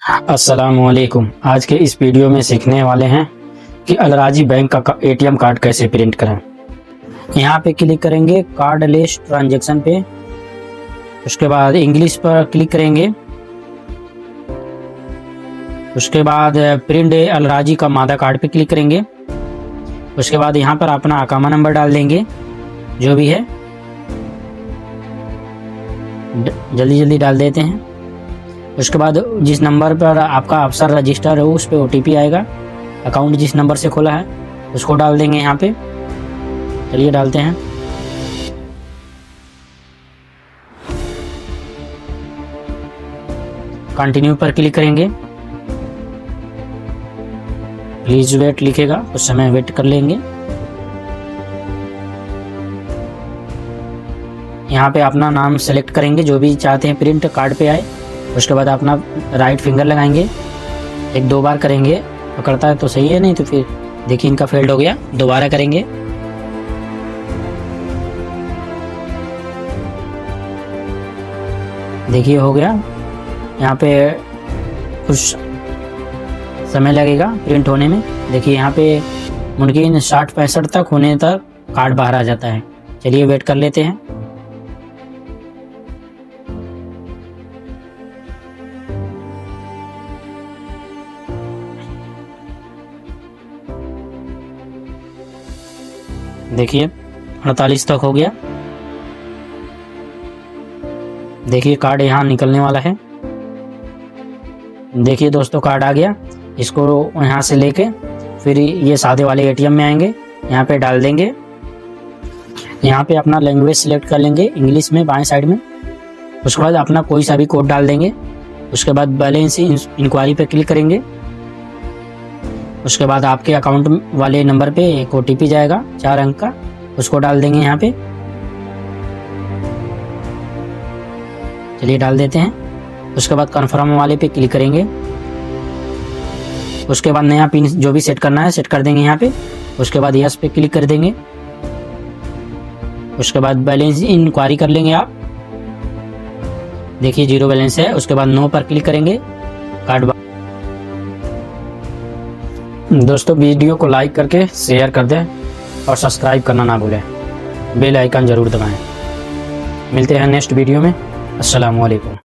अस्सलामुअलैकुम। आज के इस वीडियो में सीखने वाले हैं कि अलराजी बैंक का एटीएम कार्ड कैसे प्रिंट करें। यहाँ पे क्लिक करेंगे कार्डलेस ट्रांजैक्शन पे, उसके बाद इंग्लिश पर क्लिक करेंगे, उसके बाद प्रिंट अलराजी का मादा कार्ड पे क्लिक करेंगे। उसके बाद यहाँ पर अपना अकामा नंबर डाल देंगे जो भी है, जल्दी जल्दी डाल देते हैं। उसके बाद जिस नंबर पर आपका अफसर रजिस्टर है उस पर OTP आएगा। अकाउंट जिस नंबर से खोला है उसको डाल देंगे यहाँ पे। चलिए डालते हैं। कंटिन्यू पर क्लिक करेंगे। प्लीज वेट लिखेगा, कुछ समय वेट कर लेंगे। यहाँ पे अपना नाम सेलेक्ट करेंगे जो भी चाहते हैं प्रिंट कार्ड पे आए। उसके बाद अपना राइट फिंगर लगाएंगे, 1-2 बार करेंगे, पकड़ता है तो सही है, नहीं तो फिर देखिए इनका फेल्ड हो गया। दोबारा करेंगे। देखिए हो गया। यहाँ पे कुछ समय लगेगा प्रिंट होने में। देखिए यहाँ पे मुमकिन 60-65 तक होने तक कार्ड बाहर आ जाता है। चलिए वेट कर लेते हैं। देखिए 48 तक हो गया। देखिए कार्ड यहाँ निकलने वाला है। देखिए दोस्तों कार्ड आ गया। इसको यहाँ से लेके फिर ये सादे वाले एटीएम में आएंगे, यहाँ पे डाल देंगे। यहाँ पे अपना लैंग्वेज सिलेक्ट कर लेंगे, इंग्लिश में बाएं साइड में। उसके बाद अपना कोई सा भी कोड डाल देंगे। उसके बाद बैलेंस इंक्वायरी पे क्लिक करेंगे। उसके बाद आपके अकाउंट वाले नंबर पे एक OTP जाएगा 4 अंक का, उसको डाल देंगे यहाँ पे। चलिए डाल देते हैं। उसके बाद कन्फर्म वाले पे क्लिक करेंगे। उसके बाद नया पिन जो भी सेट करना है सेट कर देंगे यहाँ पे। उसके बाद यस पे क्लिक कर देंगे। उसके बाद बैलेंस इंक्वायरी कर लेंगे आप। देखिए 0 बैलेंस है। उसके बाद नो पर क्लिक करेंगे। कार्ड दोस्तों वीडियो को लाइक करके शेयर कर दें और सब्सक्राइब करना ना भूलें। बेल आइकन ज़रूर दबाएं। मिलते हैं नेक्स्ट वीडियो में। अस्सलाम वालेकुम।